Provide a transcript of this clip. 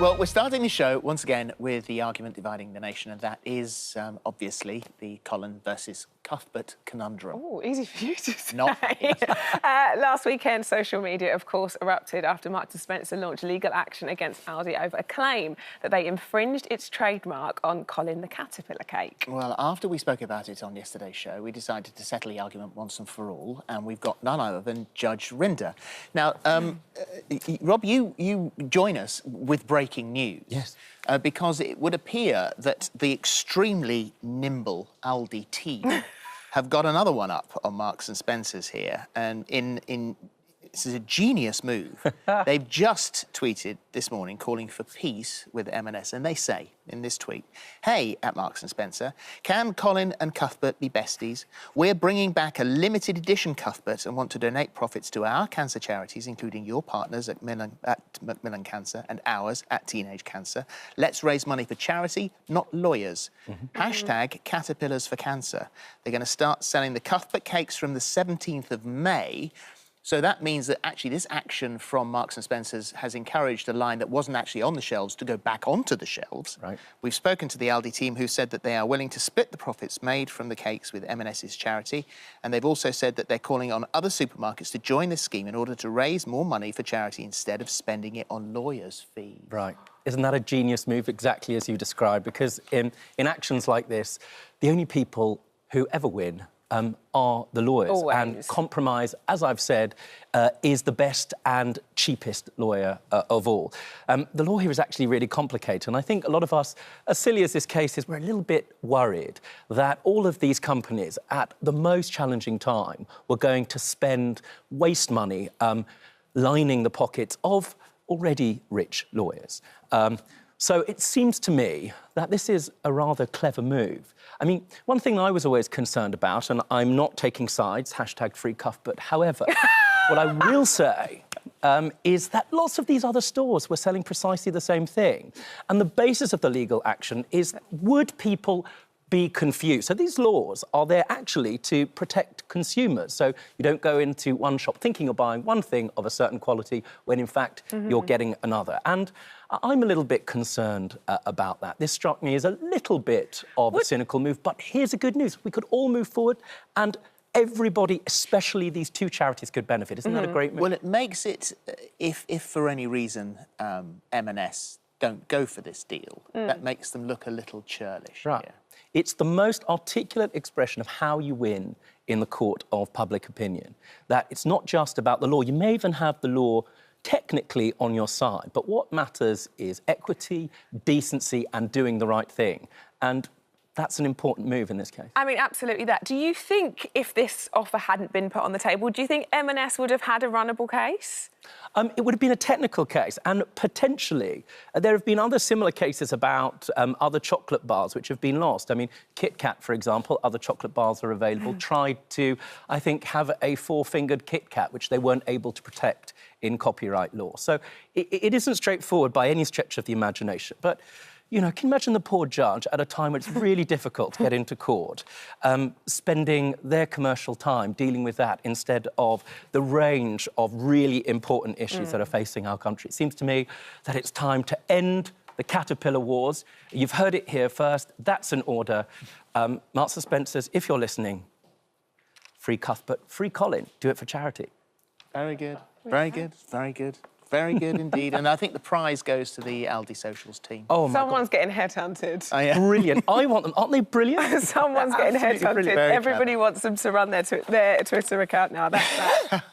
Well, we're starting the show once again with the argument dividing the nation, and that is obviously the Colin versus Cuthbert conundrum. Oh, easy for you to say. Not Last weekend, social media, of course, erupted after Marks & Spencer launched legal action against Aldi over a claim that they infringed its trademark on Colin the Caterpillar cake. Well, after we spoke about it on yesterday's show, we decided to settle the argument once and for all, and we've got none other than Judge Rinder. Now, Rob, you join us with breaking news. Yes. Because it would appear that the extremely nimble Aldi team have got another one up on Marks & Spencer's here, and this is a genius move. They've just tweeted this morning calling for peace with M&S, and they say in this tweet, "Hey, at Marks & Spencer, can Colin and Cuthbert be besties? We're bringing back a limited edition Cuthbert and want to donate profits to our cancer charities, including your partners at Macmillan Cancer and ours at Teenage Cancer. Let's raise money for charity, not lawyers. Hashtag Caterpillars for Cancer." They're going to start selling the Cuthbert cakes from the 17th of May. So that means that actually this action from Marks & Spencer's has encouraged a line that wasn't actually on the shelves to go back onto the shelves. Right. We've spoken to the Aldi team, who said that they are willing to split the profits made from the cakes with M&S's charity, and they've also said that they're calling on other supermarkets to join this scheme in order to raise more money for charity instead of spending it on lawyers' fees. Right. Isn't that a genius move, exactly as you described? Because in actions like this, the only people who ever win are the lawyers. Always. And compromise, as I've said, is the best and cheapest lawyer of all. The law here is actually really complicated, and I think a lot of us, as silly as this case is, we're a little bit worried that all of these companies, at the most challenging time, were going to waste money lining the pockets of already rich lawyers. So it seems to me that this is a rather clever move. I mean, one thing I was always concerned about, and I'm not taking sides, hashtag free Cuthbert, however, what I will say is that lots of these other stores were selling precisely the same thing. And the basis of the legal action is, would people be confused? So these laws are there actually to protect consumers. So you don't go into one shop thinking you're buying one thing of a certain quality when, in fact, you're getting another. And I'm a little bit concerned about that. This struck me as a little bit of a cynical move, but here's the good news. We could all move forward and everybody, especially these two charities, could benefit. Isn't that a great move? Well, it makes it, if for any reason M&S don't go for this deal, that makes them look a little churlish. Right. Here. It's the most articulate expression of how you win in the court of public opinion. That it's not just about the law. You may even have the law technically on your side, but what matters is equity, decency, and doing the right thing. And that's an important move in this case. I mean, absolutely that. Do you think if this offer hadn't been put on the table, do you think M&S would have had a runnable case? It would have been a technical case, and potentially there have been other similar cases about other chocolate bars which have been lost. I mean, Kit Kat, for example, other chocolate bars are available, tried to, I think, have a four-fingered Kit Kat, which they weren't able to protect in copyright law. So it isn't straightforward by any stretch of the imagination. But you know, can you imagine the poor judge at a time when it's really difficult to get into court, spending their commercial time dealing with that instead of the range of really important issues that are facing our country? It seems to me that it's time to end the Caterpillar Wars. You've heard it here first. That's an order. Marks & Spencer's, if you're listening, free Cuthbert, free Colin. Do it for charity. Very good. Very good. Very good. Very good indeed. And I think the prize goes to the Aldi Socials team. Oh, my Someone's God. Getting headhunted. Oh, yeah. Brilliant. I want them. Aren't they brilliant? Someone's getting headhunted. Everybody wants them to run their Twitter account now. That's that.